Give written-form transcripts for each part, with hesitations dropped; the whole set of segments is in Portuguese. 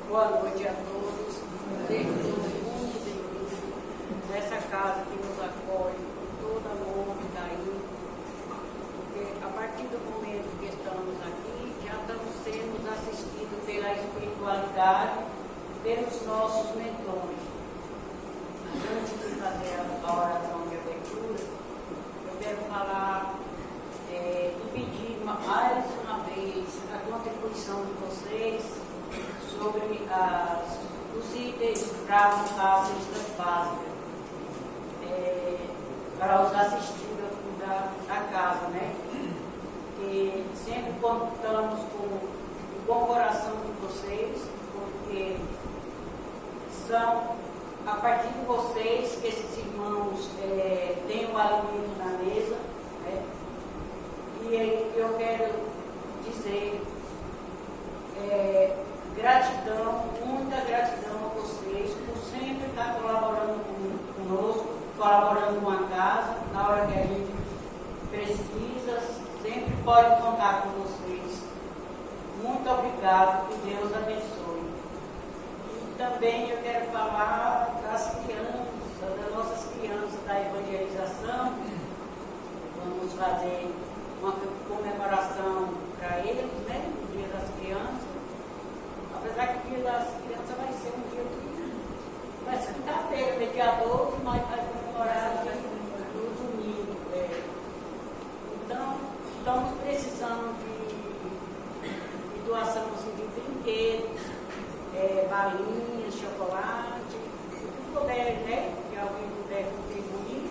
Boa noite a todos. Desejo todo mundo nessa casa que nos acolhe com todo amor e carinho, porque a partir do momento que estamos aqui, já estamos sendo assistidos pela espiritualidade, pelos nossos mentores. Mas antes de fazer a oração de abertura, eu quero falar e pedir mais uma vez a contribuição de vocês sobre os itens para montar a cesta básica, para os assistidos da casa, né? E sempre contamos com o bom coração de vocês, porque são a partir de vocês que esses irmãos têm o alimento na mesa, né? E aí eu quero dizer gratidão, muita gratidão a vocês por sempre estar colaborando conosco, colaborando com a casa, na hora que a gente precisa, sempre pode contar com vocês. Muito obrigado, que Deus abençoe. E também eu quero falar das crianças, das nossas crianças da evangelização. Vamos fazer uma comemoração para eles, né, no Dia das Crianças. Apesar que o Dia das Crianças vai ser um dia que vai ser quinta-feira, dia 12, mas vai comemorar no domingo. Então, estamos precisando de doação assim, de brinquedos, balinhas, chocolate, o que puder, né? Que alguém puder contribuir.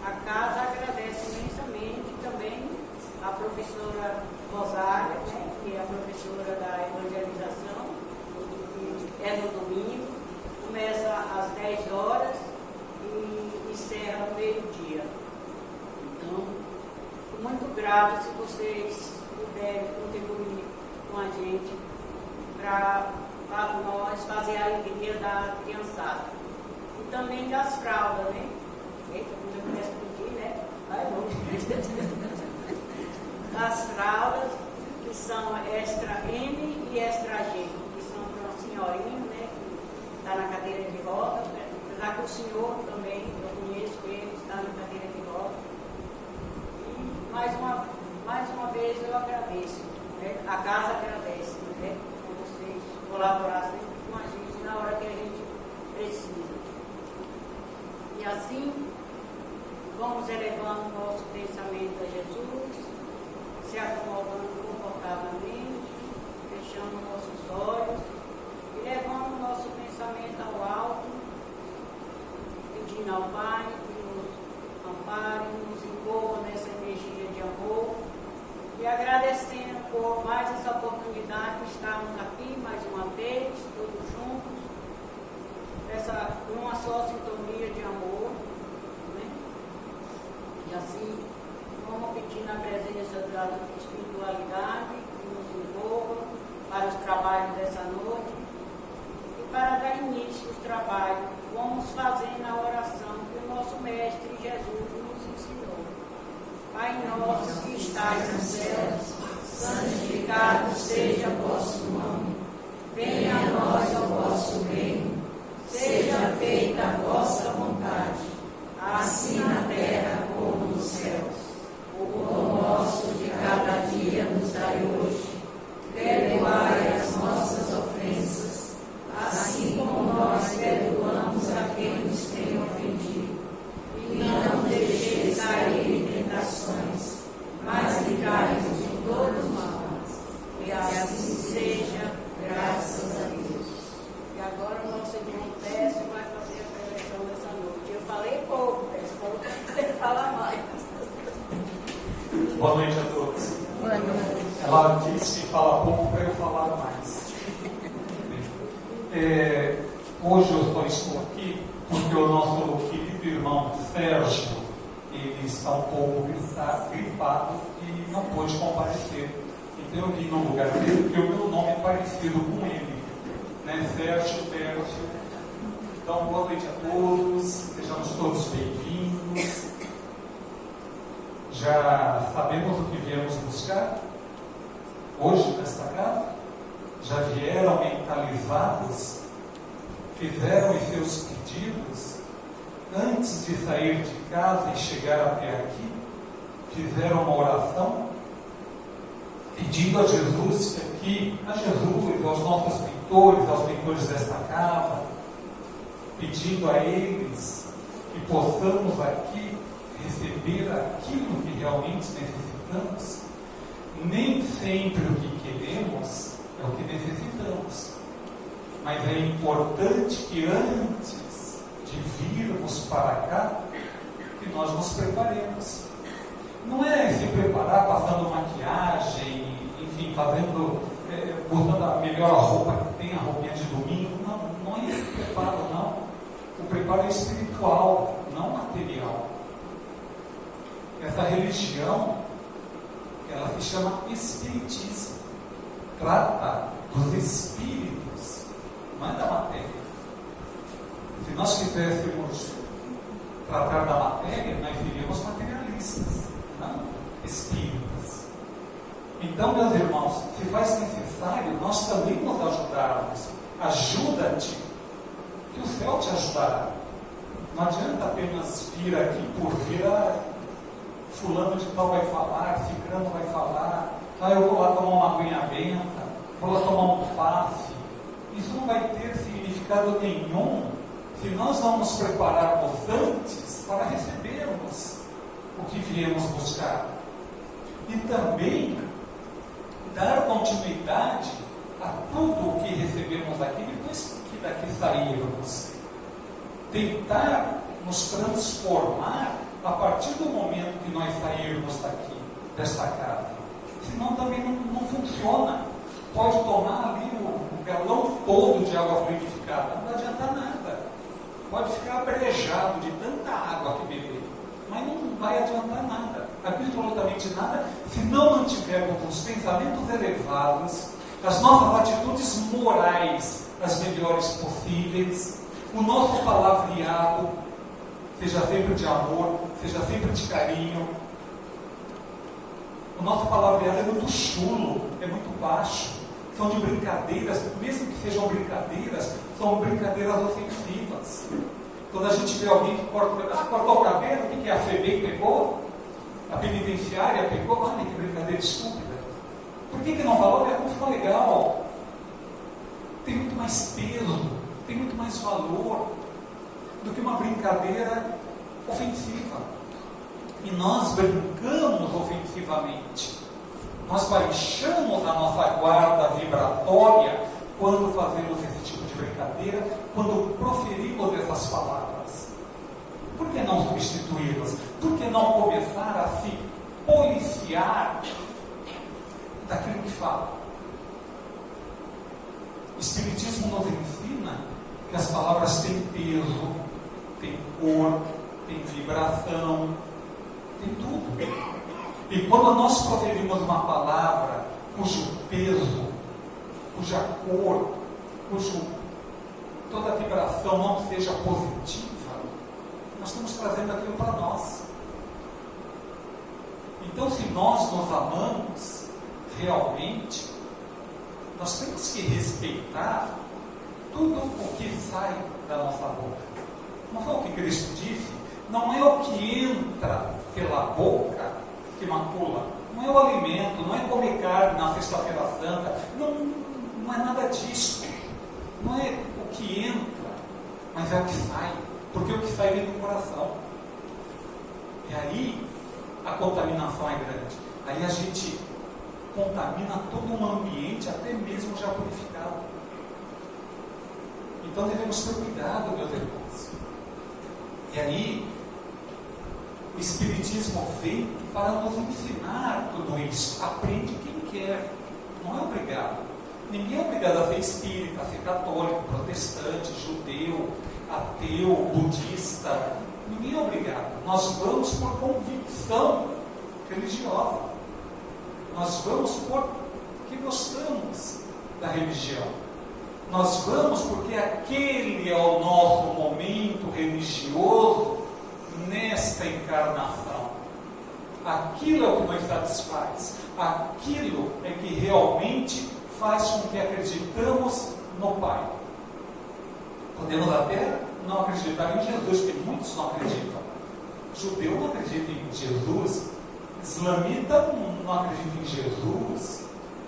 A casa agradece imensamente também a professora Rosália, né, que é a professora da evangelização, é no domingo, começa às 10 horas e encerra no meio-dia. Então, muito grato se vocês puderem contribuir com a gente para nós fazer a alegria da criançada. E também das fraldas, né? Eita, como eu começo a pedir, né? Vai, vamos. As fraldas, que são extra M e extra G, que são para uma senhorinha, né, que está na cadeira de roda, né? Apesar que o senhor também, eu conheço ele, está na cadeira de roda. E mais uma vez eu agradeço, né? A casa agradece, né, por vocês colaborarem com a gente na hora que a gente precisa. E assim, vamos elevando o nosso pensamento a Jesus, se acomodando confortavelmente, fechando nossos olhos e levando o nosso pensamento ao alto, pedindo ao Pai que nos ampare, nos envolva nessa energia de amor e agradecendo por mais essa oportunidade de estarmos aqui mais uma vez, todos juntos, numa só sintonia de amor, né? E assim, vamos pedir na presença da espiritualidade que nos envolva para os trabalhos dessa noite e para dar início aos trabalhos. Vamos fazer na oração que o nosso Mestre Jesus nos ensinou. Pai nosso que estais nos céus, santificado seja o vosso nome. Venha a nós o vosso reino. Seja feita a vossa vontade, assim na terra como nos céus. O pão nosso de cada dia nos dai hoje. Perdoai as nossas ofensas, assim como nós perdoamos a quem nos tem ofendido. E não deixeis cair em tentações, mas livrai-nos de todos os males. E assim seja, graças a Deus. E agora o nosso irmão Tércio vai fazer a preleção dessa noite. Eu falei pouco, Tércio, falou que você fala mais. Boa noite a todos. Boa noite. Ela disse que fala pouco para eu falar mais. Hoje eu só estou aqui porque o nosso querido irmão Sérgio, ele está um pouco gripado e pôde comparecer. Então eu vim no lugar dele, porque o meu nome é parecido com ele, né? Sérgio. Então, boa noite a todos, sejamos todos bem-vindos. Já sabemos o que viemos buscar hoje nesta casa? Já vieram mentalizados? Fizeram os seus pedidos antes de sair de casa e chegar até aqui? Fizeram uma oração pedindo a Jesus aqui, a Jesus, aos nossos mentores, aos mentores desta casa, pedindo a eles que possamos aqui receber aquilo que realmente necessitamos. Nem sempre o que queremos é o que necessitamos, mas é importante que antes de virmos para cá, que nós nos preparemos. Não é se preparar passando maquiagem, enfim, botando a melhor roupa que tem, a roupinha de domingo. Não é esse preparo, não. O preparo é espiritual, não material. Essa religião, ela se chama espiritismo. Trata dos espíritos, não é da matéria. Se nós quiséssemos tratar da matéria, nós seríamos materialistas, não espíritas. Então, meus irmãos, se faz necessário nós também nos ajudarmos. Ajuda-te, que o céu te ajudará. Não adianta apenas vir aqui por vir, fulano de tal vai falar, ciclano vai falar, eu vou lá tomar uma aguinha benta, vou lá tomar um passe. Isso não vai ter significado nenhum se nós não nos prepararmos antes para recebermos o que viemos buscar. E também dar continuidade a tudo o que recebemos aqui depois que daqui sairmos. Tentar nos transformar a partir do momento que nós sairmos daqui, desta casa. Senão também não funciona. Pode tomar ali o galão todo de água fluidificada, não vai adiantar nada. Pode ficar abrejado de tanta água que beber, mas não vai adiantar nada, absolutamente nada, se não mantivermos os pensamentos elevados, as nossas atitudes morais as melhores possíveis, o nosso palavreado seja sempre de amor, seja sempre de carinho. O nosso palavreado é muito chulo, é muito baixo, são de brincadeiras, mesmo que sejam brincadeiras, são brincadeiras ofensivas. Quando a gente vê alguém que cortou o cabelo, o que a FEBEM pegou? A penitenciária pegou? Olha que brincadeira estúpida. Por que não falou? Não ficou legal. Tem muito mais peso, tem muito mais valor do que uma brincadeira ofensiva. E nós brincamos ofensivamente. Nós baixamos a nossa guarda vibratória quando fazemos esse tipo de brincadeira, quando proferimos essas palavras. Por que não substituí-las? Por que não começar a se policiar daquilo que fala? O Espiritismo nos ensina que as palavras têm peso, têm cor, têm vibração, tem tudo. E quando nós proferimos uma palavra cujo peso, cuja cor, toda a vibração não seja positiva, nós estamos trazendo aquilo para nós. Então, se nós nos amamos realmente, nós temos que respeitar tudo o que sai da nossa boca. Não foi o que Cristo disse? Não é o que entra pela boca que macula. Não é o alimento, não é comer carne na sexta-feira santa. Não é nada disso. Não é o que entra, mas é o que sai. Porque o que sai vem do coração. E aí a contaminação é grande. Aí a gente contamina todo um ambiente, até mesmo já purificado. Então devemos ter cuidado, meus irmãos. E aí o Espiritismo veio para nos ensinar tudo isso. Aprende quem quer, não é obrigado. Ninguém é obrigado a ser espírita, a ser católico, protestante, judeu, ateu, budista. Ninguém é obrigado. Nós vamos por convicção religiosa. Nós vamos porque gostamos da religião. Nós vamos porque aquele é o nosso momento religioso nesta encarnação. Aquilo é o que nos satisfaz. Aquilo é que realmente faz com que acreditamos no Pai. Podemos até não acreditar em Jesus, porque muitos não acreditam. Judeu não acredita em Jesus, islamita não acredita em Jesus,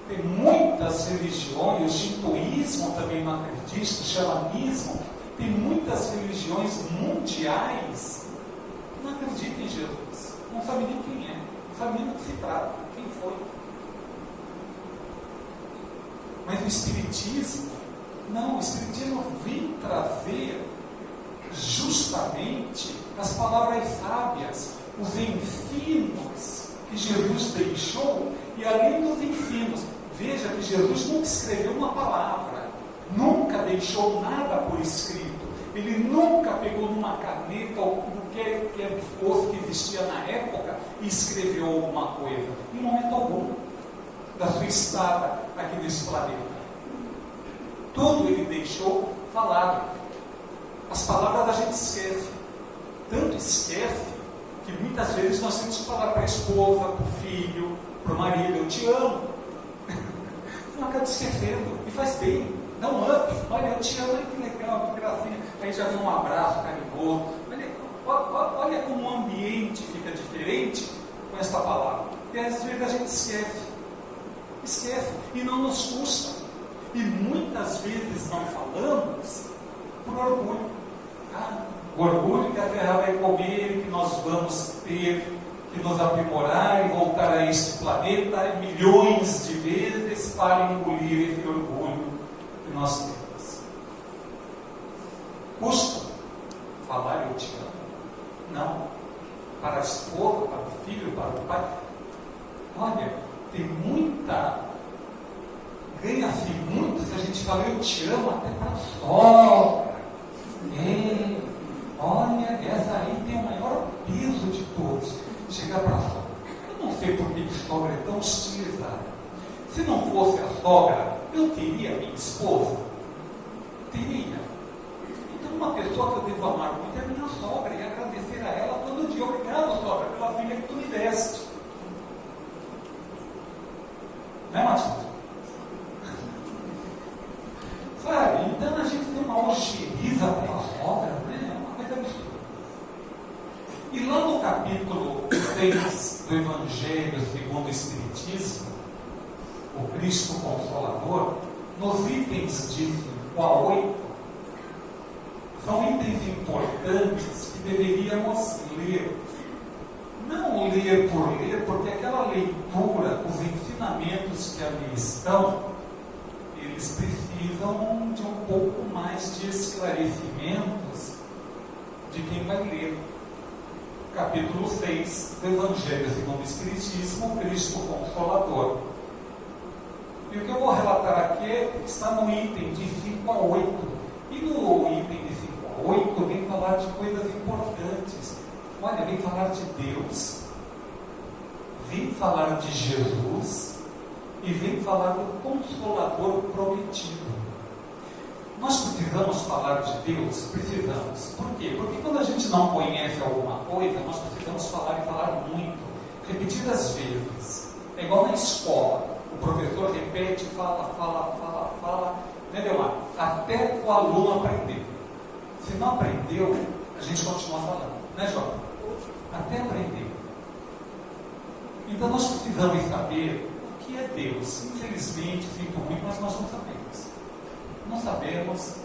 tem muitas religiões, o shintoísmo também não acredita, o xamanismo, tem muitas religiões mundiais que não acreditam em Jesus, não sabem nem quem é, não sabem nem do que se trata, quem foi. Mas o Espiritismo, não, o Espiritismo vem trazer justamente as palavras sábias, os ensinos que Jesus deixou, e além dos ensinos, veja que Jesus nunca escreveu uma palavra, nunca deixou nada por escrito, ele nunca pegou numa caneta ou no que fosse que existia na época e escreveu alguma coisa, em momento algum da sua estada aqui nesse planeta. Tudo ele deixou falado. As palavras a gente esquece, tanto esquece que muitas vezes nós temos que falar para a esposa, para o filho, para o marido: eu te amo. Não acaba esquecendo, e faz bem, dá um up. Olha, eu te amo, que legal, que gracinha. Aí já vem um abraço carinhoso. Olha como o ambiente fica diferente com essa palavra. E às vezes a gente esquece, e não nos custa. E muitas vezes não falamos por orgulho. O orgulho que a terra vai comer, que nós vamos ter que nos aprimorar e voltar a este planeta milhões de vezes para engolir esse orgulho que nós temos. Custa falar eu te amo? Não. Para a esposa, para o filho, para o pai. Olha, tem muita... ganha-se muito se a gente fala eu te amo até para a sogra. Olha, essa aí tem o maior peso de todos. Chegar para a sogra. Eu não sei por que a sogra é tão hostilizada. Se não fosse a sogra, eu teria minha esposa? Teria. Então uma pessoa que eu devo amar muito é minha sogra e agradecer a ela todo dia. Obrigado, sogra, pela filha que tu me deste. Não é, Matilde? Sabe? Então a gente tem uma ojeriza pela sogra, né? É uma coisa absurda. E lá no capítulo 6 do Evangelho segundo o Espiritismo, o Cristo Consolador, nos itens de 5 a 8, são itens importantes que deveríamos ler. Não ler por ler, porque aquela leitura, os ensinamentos que ali estão, eles precisam de um pouco mais de esclarecimentos de quem vai ler. Capítulo 6 do Evangelho segundo o Espiritismo, Cristo Consolador. E o que eu vou relatar aqui está no item de 5 a 8. E no item de 5 a 8 vem falar de coisas importantes. Olha, vem falar de Deus, vem falar de Jesus e vem falar do Consolador prometido. Nós precisamos falar de Deus? Precisamos. Por quê? Porque quando a gente não conhece alguma coisa, nós precisamos falar e falar muito, repetidas vezes. É igual na escola. O professor repete, fala, né, Delmar? Até o aluno aprender. Se não aprendeu, a gente continua falando, né, Jota? Até aprender. Então nós precisamos saber o que é Deus. Infelizmente, sinto muito, mas nós não sabemos. Não sabemos.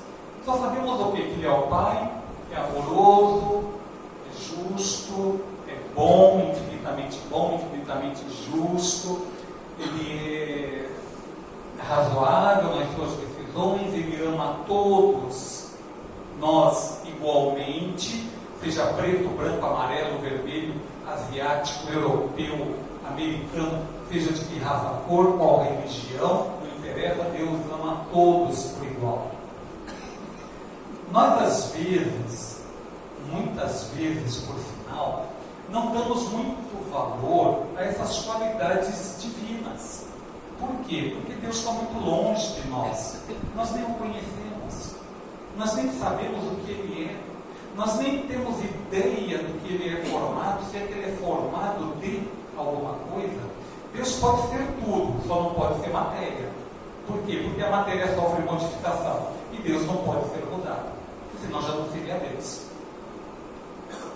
Só sabemos o quê? Que Ele é o Pai, é amoroso, é justo, é bom, infinitamente justo. Ele é razoável nas suas decisões, Ele ama a todos nós igualmente, seja preto, branco, amarelo, vermelho, asiático, europeu, americano, seja de que raça for, qual religião, não interessa, Deus ama a todos por igual. Nós às vezes, muitas vezes por sinal, não damos muito valor a essas qualidades divinas. quê? Porque Deus está muito longe de nós. Nós nem o conhecemos. Nós nem sabemos o que Ele é. Nós nem temos ideia do que Ele é formado, se é que Ele é formado de alguma coisa. Deus pode ser tudo, só não pode ser matéria. Por quê? Porque a matéria sofre modificação. E Deus não pode ser mudado. Senão já não seria Deus.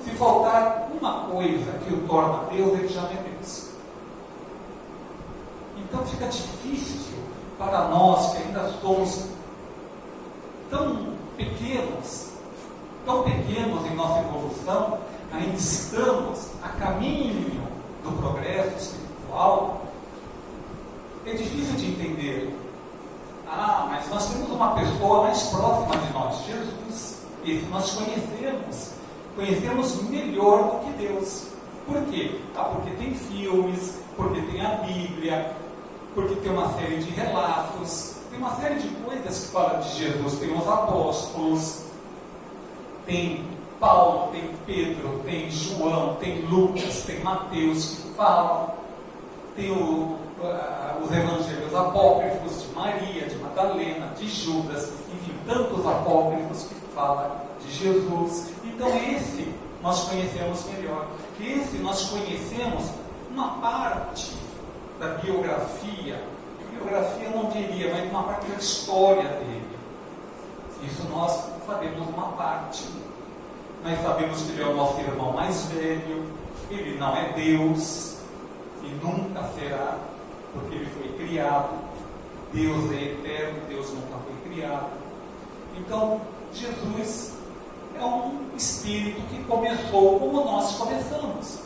Se faltar uma coisa que o torna Deus, Ele já não é Deus. Então fica difícil para nós que ainda somos tão pequenos em nossa evolução, ainda estamos a caminho do progresso espiritual. É difícil de entender. Mas nós temos uma pessoa mais próxima de nós, Jesus. Esse nós conhecemos melhor do que Deus. Por quê? Porque tem filmes, porque tem a Bíblia, porque tem uma série de relatos, tem uma série de coisas que falam de Jesus. Tem os apóstolos, tem Paulo, tem Pedro, tem João, tem Lucas, tem Mateus que falam, tem os evangelhos apócrifos de Maria, de Madalena, de Judas, enfim, tantos apócrifos que falam de Jesus. Então esse nós conhecemos melhor. Esse nós conhecemos uma parte da biografia não diria, mas uma parte da história dele. Isso nós sabemos uma parte. Nós sabemos que ele é o nosso irmão mais velho, ele não é Deus e nunca será, porque ele foi criado. Deus é eterno, Deus nunca foi criado. Então Jesus é um espírito que começou como nós começamos,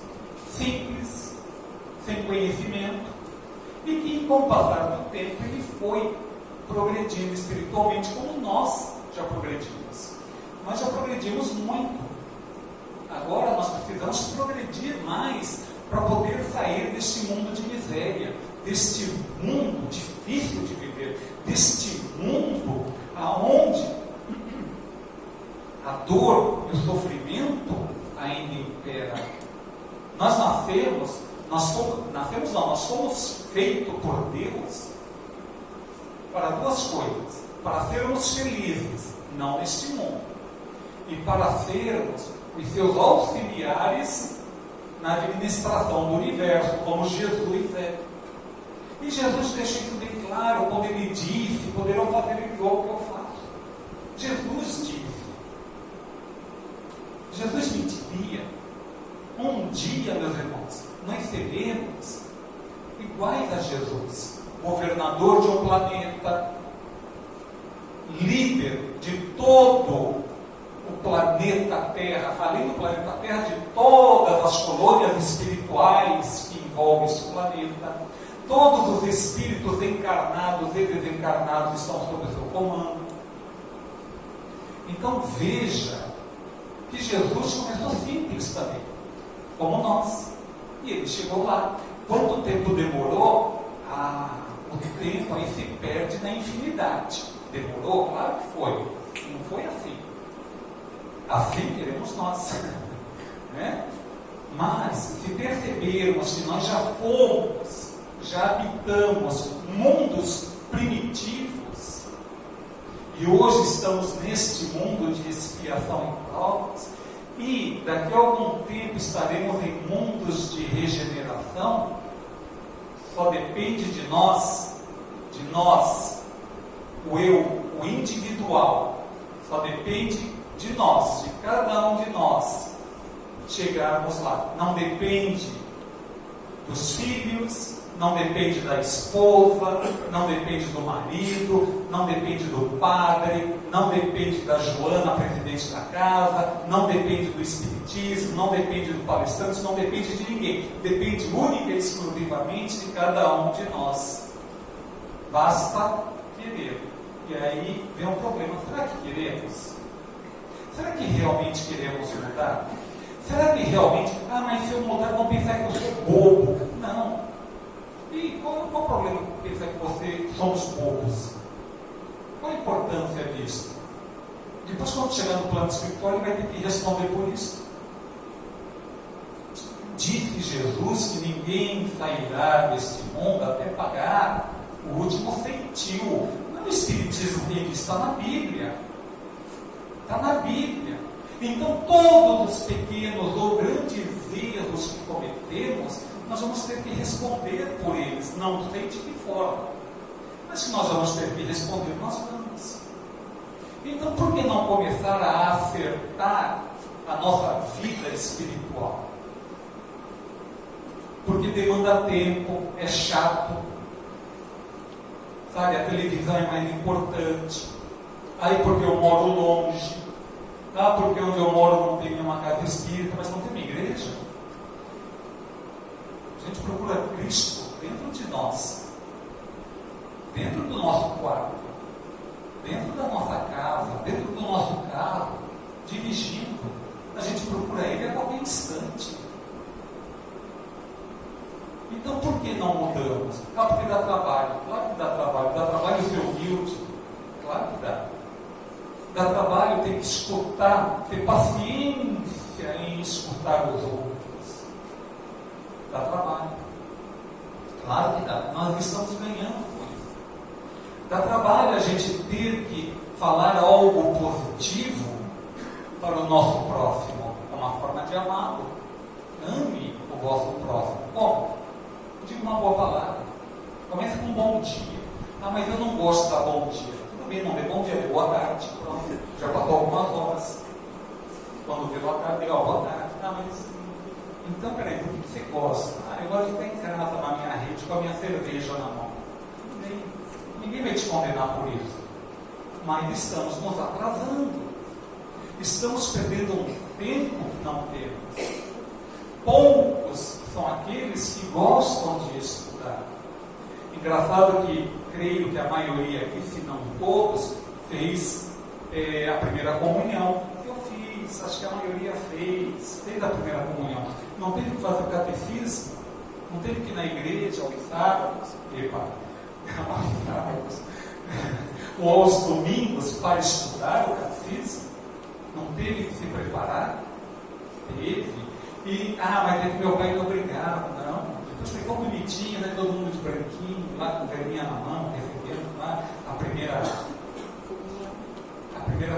simples, sem conhecimento, e que com o passar do tempo ele foi progredindo espiritualmente como nós já progredimos. Nós já progredimos muito. Agora nós precisamos progredir mais para poder sair deste mundo de miséria, deste mundo difícil de viver, deste mundo aonde a dor e o sofrimento ainda impera. Nós somos feitos por Deus para duas coisas: para sermos felizes, não neste mundo, e para sermos os seus auxiliares na administração do universo, como Jesus é. E Jesus deixa isso bem claro quando ele disse: poderão fazer igual que eu faço. Jesus disse. Jesus mentiria. Um dia, meus irmãos, nós seremos iguais a Jesus, governador de um planeta, líder de todo o planeta Terra, além do planeta Terra, de todas as colônias espirituais que envolvem este planeta. Todos os espíritos encarnados e desencarnados estão sob o seu comando. Então veja que Jesus começou simples também, como nós, e ele chegou lá. Quanto tempo demorou? O tempo aí se perde na infinidade. Demorou? Claro que foi. Não foi assim. Assim queremos nós. Né? Mas se percebermos que nós já habitamos mundos primitivos, e hoje estamos neste mundo de expiação e provas, e daqui a algum tempo estaremos em mundos de regeneração, só depende de nós, o eu, o individual, só depende de nós, de cada um de nós, chegarmos lá. Não depende dos filhos, não depende da esposa, não depende do marido, não depende do padre, não depende da Joana, presidente da casa, não depende do espiritismo, não depende do palestrante, não depende de ninguém. Depende única e exclusivamente de cada um de nós. Basta querer. E aí vem um problema: será que queremos? Será que realmente queremos mudar? Será que realmente, mas se eu mudar vão pensar que eu sou bobo? Não. E qual o problema de pensar que somos bobos? Qual a importância disso? Depois, quando chegar no plano espiritual, ele vai ter que responder por isso. Disse Jesus que ninguém sairá deste mundo até pagar o último feitio. Não é o Espiritismo que está na Bíblia. Está na Bíblia. Então, todos os pequenos ou grandes erros que cometemos, nós vamos ter que responder por eles. Não sei de que forma. Mas se nós vamos ter que responder, nós vamos. Então, por que não começar a acertar a nossa vida espiritual? Porque demanda tempo, é chato. Sabe, a televisão é mais importante. Aí porque eu moro longe. Porque onde eu moro não tem nenhuma casa espírita, mas não tem uma igreja. A gente procura Cristo dentro de nós, dentro do nosso quarto, dentro da nossa casa, dentro do nosso carro, dirigindo. A gente procura Ele a qualquer instante. Então por que não mudamos? Porque dá trabalho. Claro que dá trabalho. Dá trabalho ser humilde. Claro que dá. Dá trabalho ter que escutar, ter paciência em escutar os outros. Dá trabalho. Claro que dá. Nós estamos ganhando com isso. Dá trabalho a gente ter que falar algo positivo para o nosso próximo. É uma forma de amá-lo. Ame o vosso próximo. Como? Diga uma boa palavra. Comece com um bom dia. Mas eu não gosto da bom dia. Tudo bem, não é bom dia, é boa tarde. Pronto. Já passou algumas horas. Quando vê boa tarde, diga boa tarde. Mas então, peraí, por que você gosta? Eu gosto de estar em casa na minha rede com a minha cerveja na mão. Ninguém vai te condenar por isso. Mas estamos nos atrasando. Estamos perdendo um tempo que não temos. Poucos são aqueles que gostam de estudar. Engraçado que creio que a maioria aqui, se não todos, fez a primeira comunhão. Eu fiz, acho que a maioria fez a primeira comunhão. Não teve que fazer o catecismo, não teve que ir na igreja aos sábados, ou aos domingos para estudar o catecismo. Não teve que se preparar? Teve. Mas é que meu pai me obrigava. Não. Depois ficou bonitinho, né? Todo mundo de branquinho, lá com velhinha na mão, recebendo lá a primeira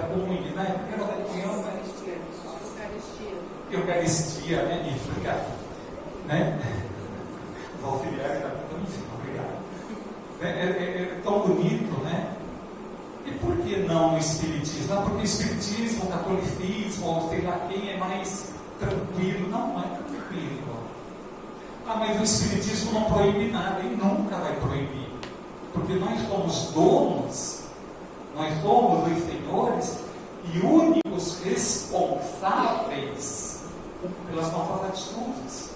comunhão, né? A primeira comunhão, né? Eucaristia, né? E fica, né? Os auxiliares da vida, obrigado. É tão bonito, né? E por que não o Espiritismo? Porque o Espiritismo, o catolicismo, ou sei lá quem é mais tranquilo. Não é tranquilo. Mas o Espiritismo não proíbe nada, e nunca vai proibir. Porque nós somos donos, nós somos os senhores e únicos responsáveis pelas nossas atitudes,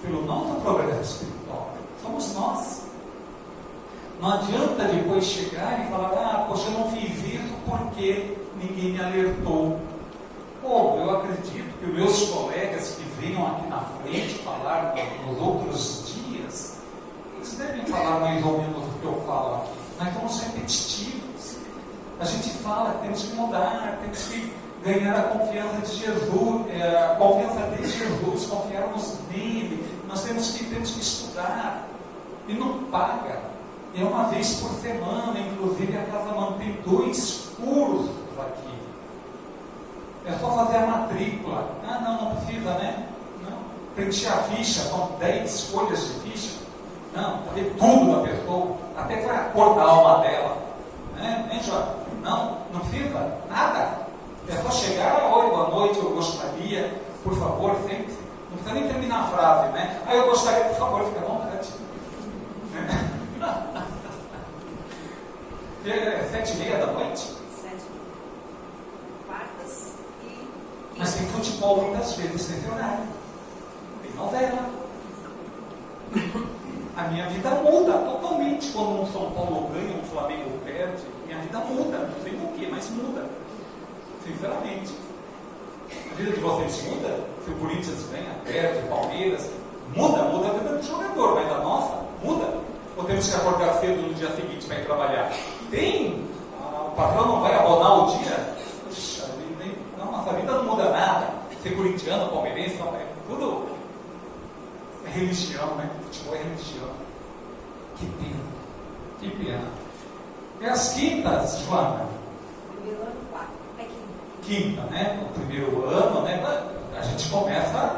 pelo nosso progresso espiritual. Somos nós. Não adianta depois chegar e falar, poxa, eu não fiz isso porque ninguém me alertou. Eu acredito que os meus colegas que venham aqui na frente falar nos outros dias, eles devem falar mais ou menos o que eu falo aqui. Nós somos repetitivos. A gente fala que temos que mudar, temos que ganhar a confiança de Jesus, a confiança de Jesus, confiarmos nele. Nós temos que estudar. E não paga. É uma vez por semana, inclusive a casa mantém 2 cursos aqui. É só fazer a matrícula. Não precisa, né? Não. Preencher a ficha, são 10 folhas de ficha. Não, saber tudo da pessoa, até qual é a cor da alma dela. Né, João? Não precisa nada. É só chegar, oi, boa noite, eu gostaria, por favor, sempre. Não precisa nem terminar a frase, né? Eu gostaria, por favor, fica à vontade. 7h30 da noite? 7. Quartas e... Mas tem futebol muitas vezes nesse horário. Tem novela. A minha vida muda totalmente quando um São Paulo ganha, um Flamengo perde. Minha vida muda, não sei o que, mas muda. Sinceramente. A vida de vocês muda? Se o Corinthians ganha, perde, o Palmeiras, muda a vida do jogador, mas a nossa muda. Ou temos que acordar cedo no dia seguinte para ir trabalhar? Tem! O patrão não vai abonar o dia? Puxa, não, nossa vida não muda nada. Ser corintiano, palmeirense, não, é tudo religião, né? Futebol é religião. Que pena. Que pena. E as quintas, Joana? Primeiro ano, 4. É Quinta, né? O primeiro ano, né? A gente começa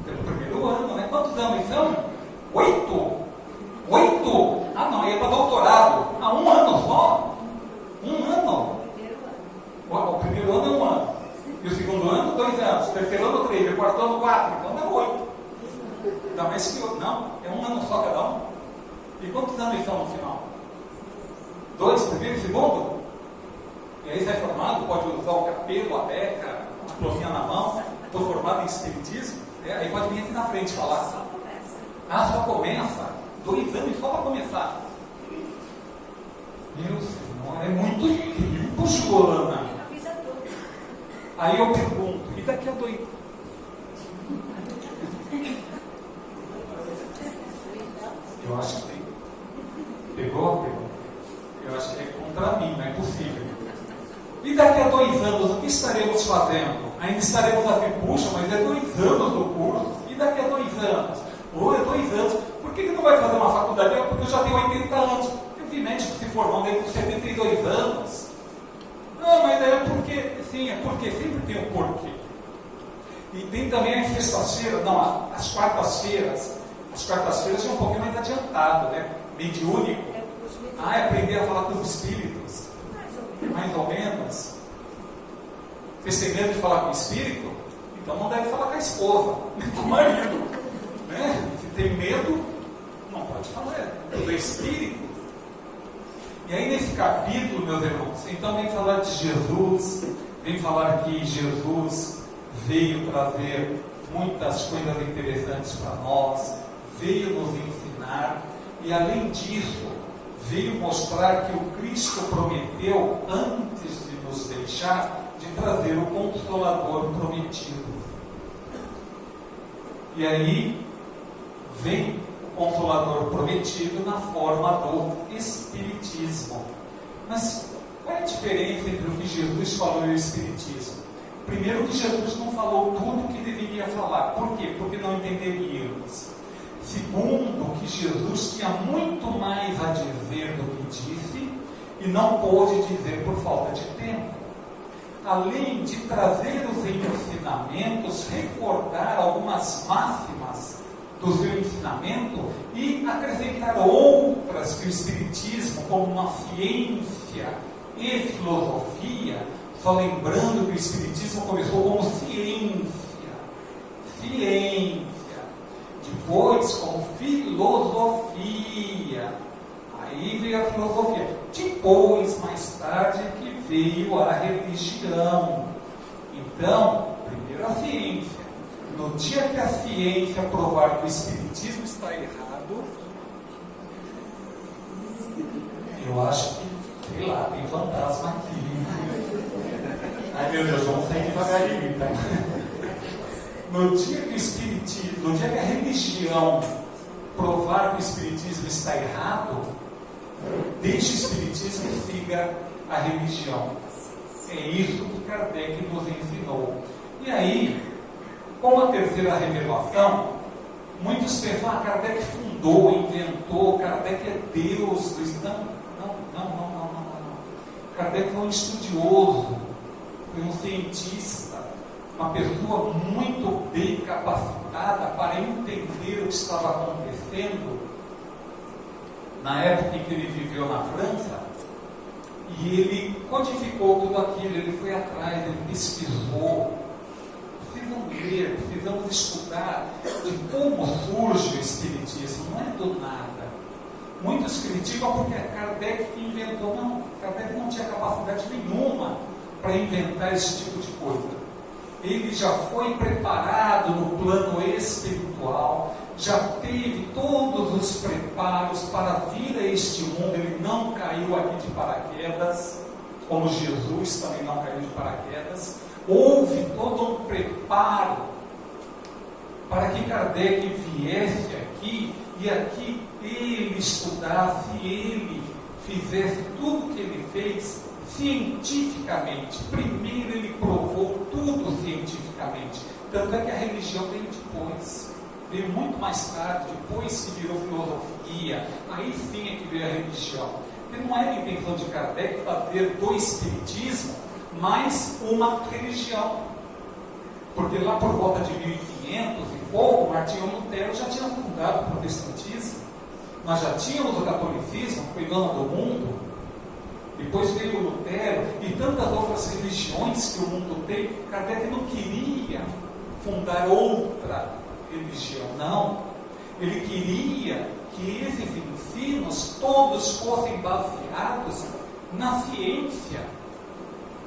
pelo primeiro ano, né? Quantos anos são? 8? 8? Ah, não, ia para doutorado. Ah, 1 ano só? 1 ano? O primeiro ano é 1 ano. E o segundo ano, 2 anos. O terceiro ano, 3. O quarto ano, 4. Então é 8. Ainda mais que eu. Não, é 1 ano só cada um. E quantos anos são no final? 2, primeiro e segundo? E aí sai formado, pode usar o capelo, a beca, a florzinha na mão. Estou formado em espiritismo. Aí pode vir aqui na frente falar. Só começa. Ah, só começa. 2 anos só para começar. Meu Senhor, é muito tempo, Joana. A vida toda. Aí eu pergunto, e daqui a 2? Eu acho que tem. Pegou? Eu acho que é contra mim, não é possível. E daqui a 2 anos, o que estaremos fazendo? Ainda estaremos a ver, puxa, mas é 2 anos do curso. E daqui a 2 anos? Ou é 2 anos? Por que não vai fazer uma faculdade? Porque eu já tenho 80 anos. Eu vi médico se formando aí com 72 anos. Não, mas é porque, sim, é porque sempre tem um porquê. E tem também as sextas-feiras, não, as quartas-feiras. As quartas-feiras é um pouquinho mais adiantado, né? Mediúnico. É aprender a falar com os espíritos. Mais ou menos. Você tem medo de falar com o espírito? Então não deve falar com a esposa, nem com o marido. Né? Se tem medo, não pode falar do espírito. E aí nesse capítulo, meus irmãos, então vem falar de Jesus, vem falar que Jesus veio trazer muitas coisas interessantes para nós, veio nos ensinar, e além disso, veio mostrar que o Cristo prometeu, antes de nos deixar, de trazer o Consolador prometido. E aí vem o Consolador prometido na forma do Espiritismo. Mas qual é a diferença entre o que Jesus falou e o Espiritismo? Primeiro, que Jesus não falou tudo o que deveria falar. Por quê? Porque não entenderíamos. Segundo, que Jesus tinha muito mais a dizer do que disse e não pôde dizer por falta de tempo. Além de trazer os ensinamentos, recordar algumas máximas do seu ensinamento e acrescentar outras que o Espiritismo, como uma ciência e filosofia, só lembrando que o Espiritismo começou como ciência, depois como filosofia, aí veio a filosofia, depois, mais tarde, que veio a religião. Então, primeiro a ciência. No dia que a ciência provar que o Espiritismo está errado, eu acho que, sei lá, tem fantasma aqui. Ai meu Deus, vamos sair devagarinho, tá? No dia que o Espiritismo, no dia que a religião provar que o Espiritismo está errado, deixe o Espiritismo e siga a religião. É isso que Kardec nos ensinou. E aí, com a terceira revelação, muitos pensam, Kardec fundou, inventou, Kardec é Deus. Não. Kardec foi um estudioso, foi um cientista, uma pessoa muito bem capacitada para entender o que estava acontecendo na época em que ele viveu na França, e ele codificou tudo aquilo, ele foi atrás, ele pesquisou. Precisam ler, precisamos estudar de como surge o Espiritismo, não é do nada. Muitos criticam porque é Kardec que inventou. Não, Kardec não tinha capacidade nenhuma para inventar esse tipo de coisa. Ele já foi preparado no plano espiritual, já teve todos os preparos para vir a este mundo. Ele não caiu aqui de paraquedas, como Jesus também não caiu de paraquedas. Houve todo um preparo para que Kardec viesse aqui e aqui ele estudasse, ele fizesse tudo o que ele fez cientificamente. Primeiro ele provou tudo cientificamente. Tanto é que a religião veio depois, veio muito mais tarde, depois que virou filosofia, fazia, aí sim é que veio a religião. Porque não era a intenção de Kardec fazer do Espiritismo mais uma religião. Porque lá por volta de 1500 e pouco, Martinho Lutero já tinha fundado o protestantismo. Nós já tínhamos o catolicismo, que foi dono do mundo. Depois veio o Lutero e tantas outras religiões que o mundo tem. Kardec não queria fundar outra religião, não. Ele queria que esses ensinos todos fossem baseados na ciência.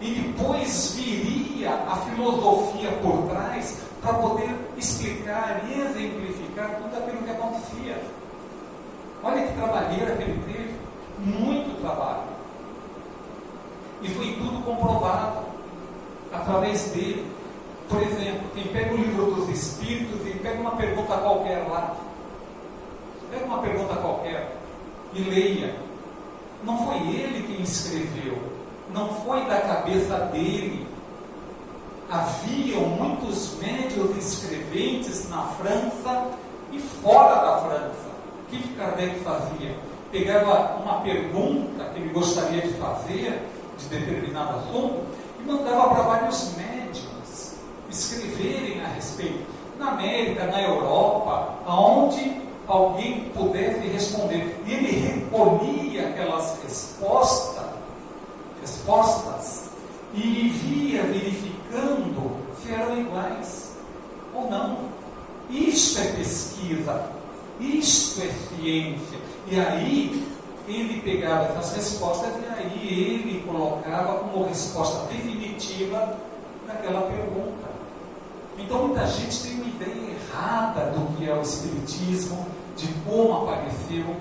E depois viria a filosofia por trás para poder explicar e exemplificar tudo aquilo que acontecia. Olha que trabalheira que ele teve, muito trabalho. E foi tudo comprovado através dele. Por exemplo, quem pega o livro dos Espíritos e pega uma pergunta qualquer lá, pega uma pergunta qualquer e leia. Não foi ele quem escreveu, não foi da cabeça dele. Haviam muitos médiuns escreventes na França e fora da França. O que Kardec fazia? Pegava uma pergunta que ele gostaria de fazer, de determinado assunto, e mandava para vários médiuns escreverem a respeito. Na América, na Europa, aonde alguém pudesse responder. E ele recolhia aquelas respostas e via verificando se eram iguais ou não. Isto é pesquisa, isto é ciência. E aí ele pegava essas respostas e aí ele colocava como resposta definitiva naquela pergunta. Então muita gente tem uma ideia errada do que é o Espiritismo, de como apareceu.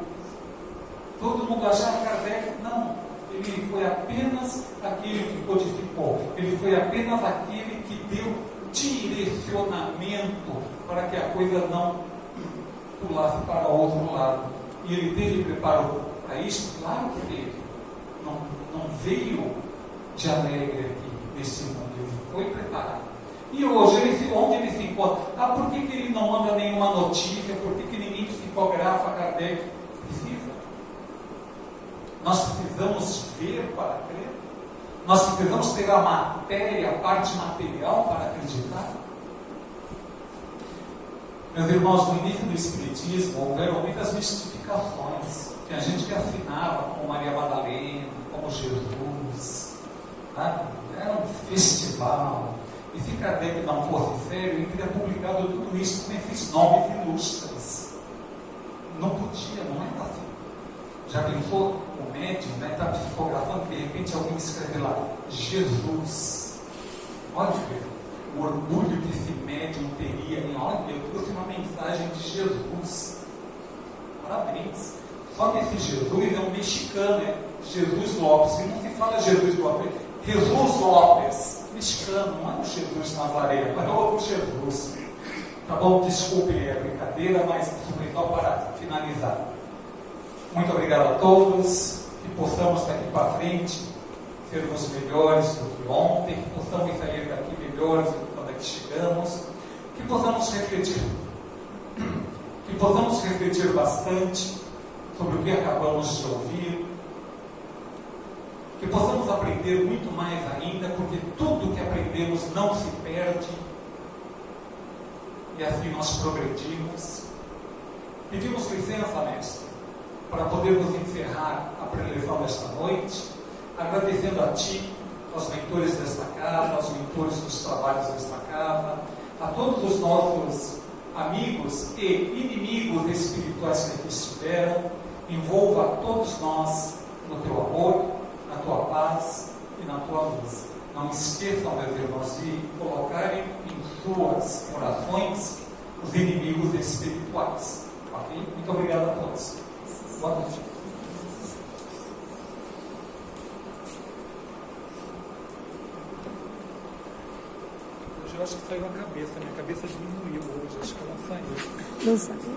Todo mundo achava Kardec, não. Ele foi apenas aquele que codificou. Ele foi apenas aquele que deu direcionamento para que a coisa não pulasse para o outro lado. E ele teve preparo para isso? Claro que teve. Não veio de alegre aqui nesse mundo. Ele foi preparado. E hoje, onde ele se encontra? Por que ele não manda nenhuma notícia? Por que ninguém psicografa Kardec? Precisa. Nós precisamos ver para crer. Nós precisamos ter a matéria, a parte material para acreditar. Meus irmãos, no início do Espiritismo houveram muitas mistificações. Tinha gente que assinava como Maria Madalena, como Jesus. Era um festival. E se Kardec não fosse sério, ele teria publicado tudo isso com esses nomes ilustres. Não podia, não era assim. Já pensou o médium, está psicografando, de repente alguém escreve lá, Jesus. Olha o orgulho que esse médium teria em, olha, eu trouxe uma mensagem de Jesus. Parabéns. Só que esse Jesus é um mexicano, é Jesus Lopes. E não se fala Jesus Lopes, Jesus Lopes. Mexicano, não é o Jesus Nazaré, mas é outro Jesus. Tá bom? Desculpe a brincadeira, mas foi só para finalizar. Muito obrigado a todos, que possamos daqui para frente sermos melhores do que ontem, que possamos sair daqui melhores do que quando aqui chegamos, que possamos refletir bastante sobre o que acabamos de ouvir, que possamos aprender muito mais ainda, porque tudo que aprendemos não se perde, e assim nós progredimos. Pedimos licença, mestre, para podermos encerrar a preleção desta noite, agradecendo a Ti, aos mentores desta casa, aos mentores dos trabalhos desta casa, a todos os nossos amigos e inimigos espirituais que aqui estiveram. Envolva a todos nós no Teu amor, na Tua paz e na Tua luz. Não esqueçam, meus irmãos, de colocarem em suas orações os inimigos espirituais. Ok? Muito obrigado a todos. Boa noite. Hoje eu acho que saiu a cabeça. Minha cabeça diminuiu hoje. Acho que ela saiu. Não saiu.